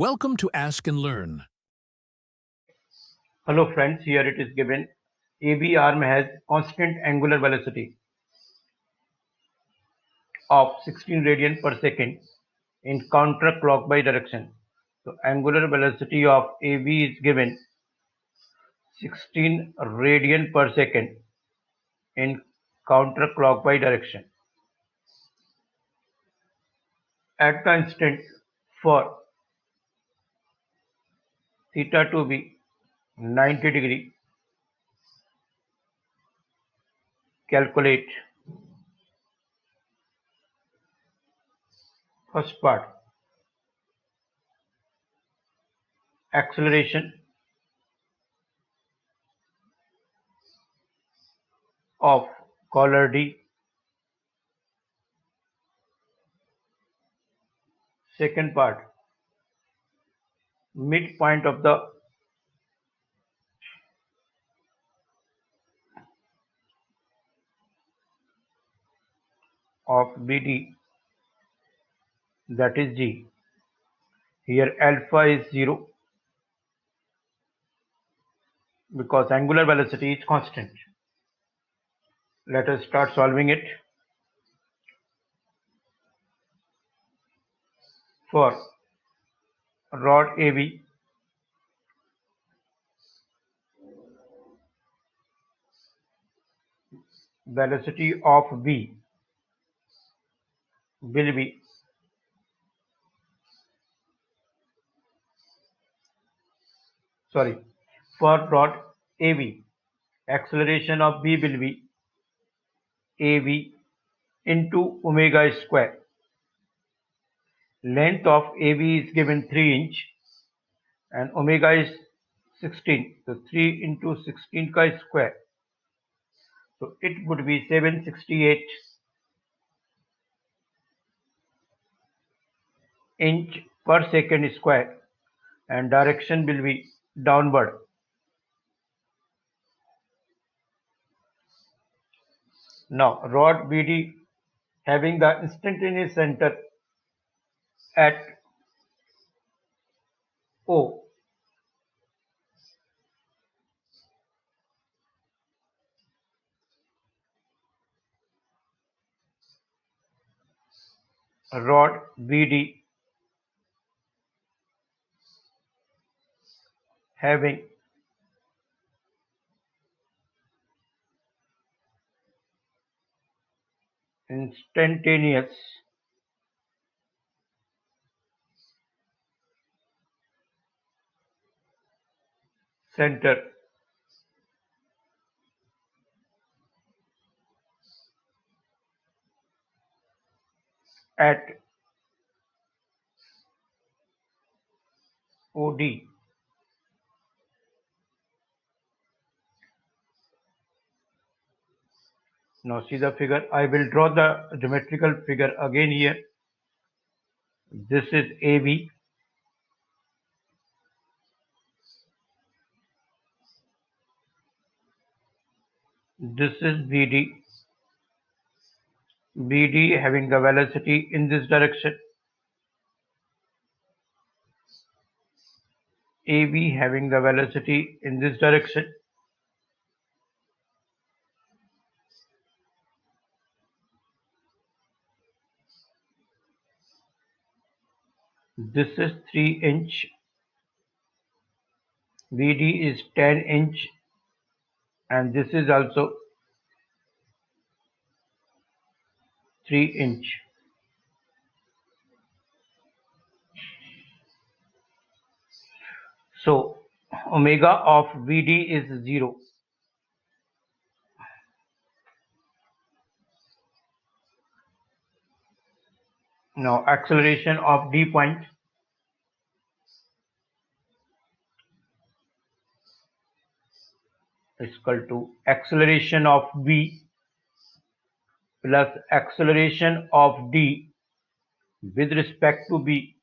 Welcome to Ask and Learn. Hello friends, here it is given AB arm has constant angular velocity of 16 radian per second in counterclockwise direction. So angular velocity of AB is given 16 radian per second in counterclockwise direction. At the instant for theta to be 90 degree, calculate first part acceleration of color D, second part midpoint of the BD, that is G. Here alpha is 0 because angular velocity is constant. Let us start solving it. For rod AB, velocity of V will be for rod AB, acceleration of V will be AV into omega square. Length of AB is given 3 inch and omega is 16. So 3 into 16 ka square. So it would be 768 inch per second square and direction will be downward. Now rod BD having the instantaneous center at O, rod BD having instantaneous center at OD. Now see the figure. I will draw the geometrical figure again here. This is AB. This is BD. BD having the velocity in this direction. AB having the velocity in this direction. This is 3 inch. BD is 10 inch and this is also 3 inch. So omega of BD is 0. Now acceleration of D point is equal to acceleration of V plus acceleration of D with respect to B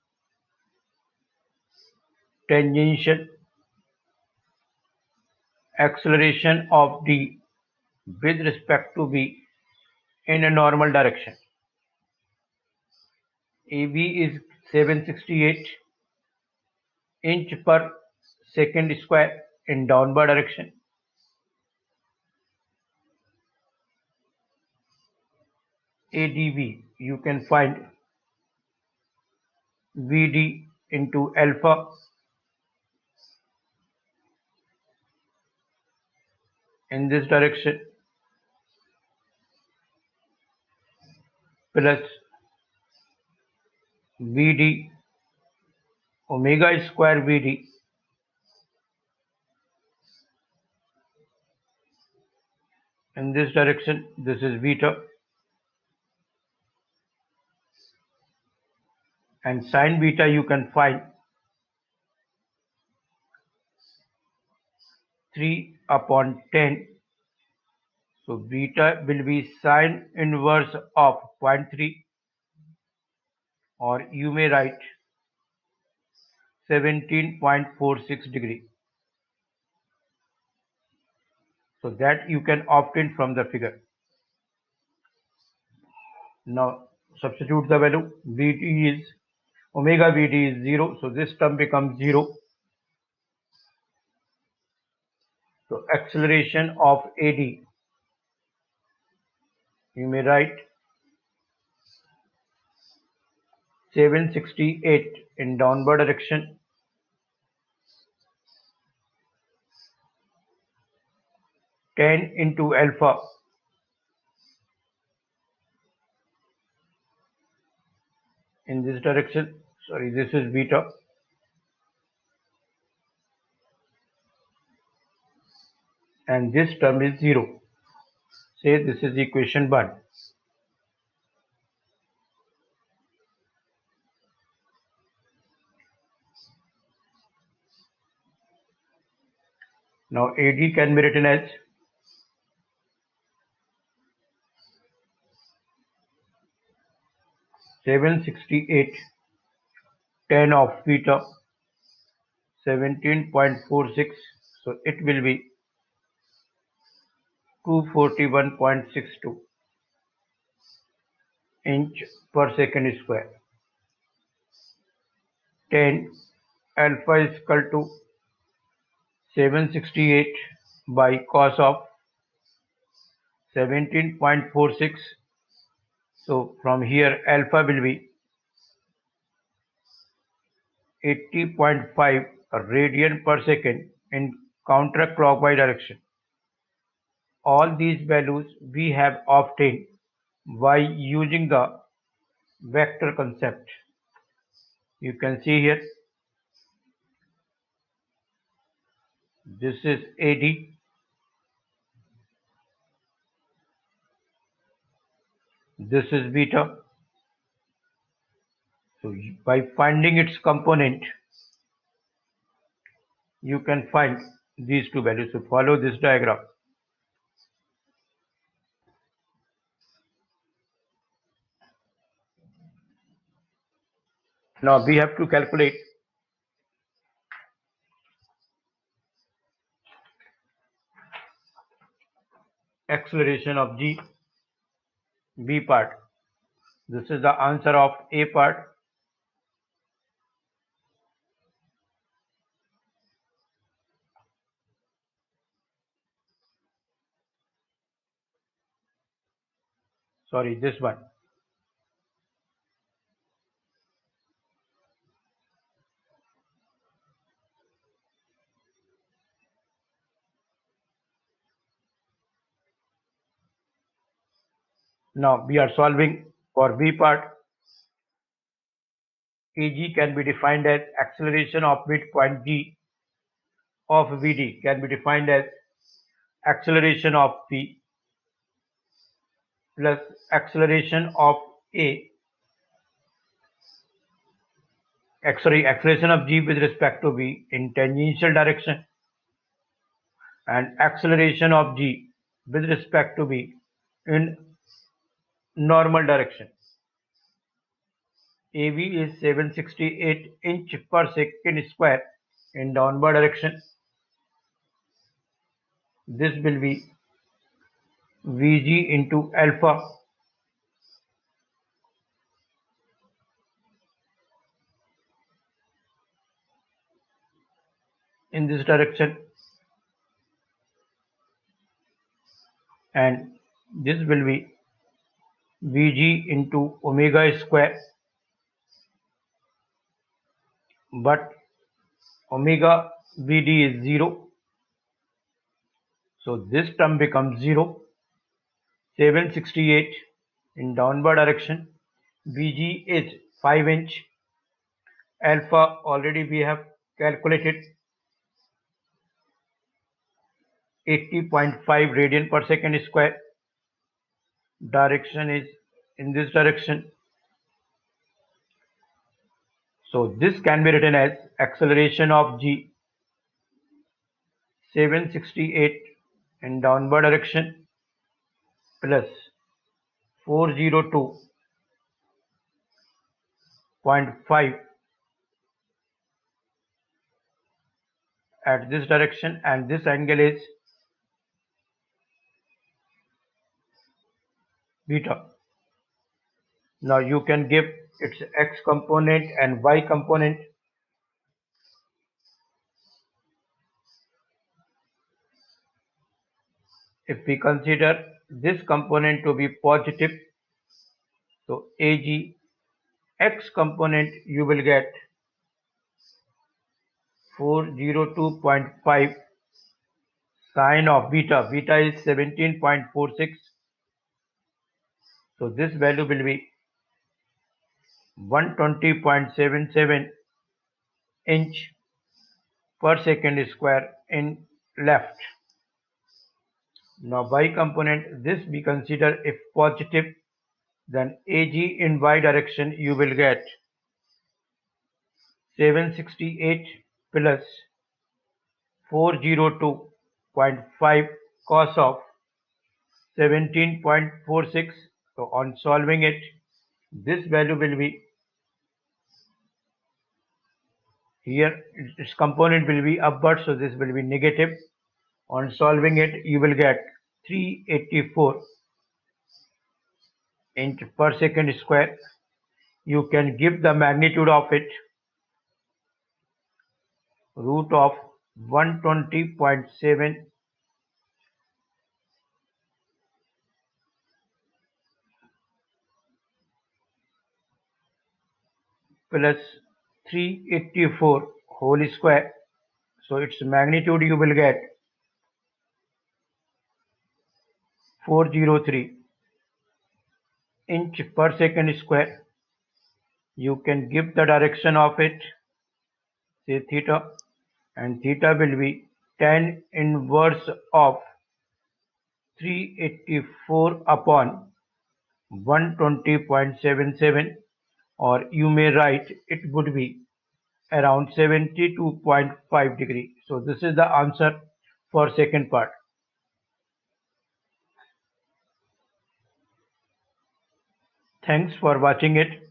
tangential acceleration of D with respect to B in a normal direction. AB is 768 inch per second square in downward direction. AdV, you can find Vd into alpha in this direction plus Vd omega square Vd in this direction. This is beta, and sine beta you can find 3/10. So beta will be sine inverse of 0.3, or you may write 17.46 degree. So that you can obtain from the figure. Now substitute the value. Vt is omega Vd is 0, so this term becomes 0. So acceleration of AD, you may write 768 in downward direction, 10 into alpha in this direction. Sorry, this is beta. And this term is 0. Say this is equation 1. Now AD can be written as 768 10 of beta 17.46, so it will be 241.62 inch per second square. 10 alpha is equal to 768 by cos of 17.46. So from here alpha will be 80.5 radian per second in counterclockwise direction. All these values we have obtained by using the vector concept. You can see here, this is AD, this is beta. So by finding its component, you can find these two values. So follow this diagram. Now we have to calculate acceleration of G, B part. This is the answer of A part. Sorry, this one. Now we are solving for B part. AG can be defined as acceleration of midpoint G of VD can be defined as acceleration of V plus acceleration of A, acceleration of G with respect to V in tangential direction, and acceleration of G with respect to V in normal direction. AV is 768 inch per second square in downward direction. This will be Vg into alpha in this direction, and this will be Vg into omega square, but omega Vd is 0, so this term becomes 0. 768 in downward direction. Vg is 5 inch. Alpha already we have calculated, 80.5 radian per second square. Direction is in this direction. So this can be written as acceleration of g, 768 in downward direction, plus 402.5 at this direction, and this angle is beta. Now you can give its x component and y component. If we consider this component to be positive, so Ag x component you will get 402.5 sine of beta. Beta is 17.46. So this value will be 120.77 inch per second square in left. Now y component, this we consider if positive, then Ag in y direction you will get 768 plus 402.5 cos of 17.46. So on solving it, this value will be here, its component will be upward, so this will be negative. On solving it, you will get 384 inch per second square. You can give the magnitude of it, root of 120.7 plus 384 whole square. So its magnitude you will get 403 inch per second square. You can give the direction of it, say theta, and theta will be tan inverse of 384 upon 120.77, or you may write it would be around 72.5 degree. So this is the answer for second part. Thanks for watching it.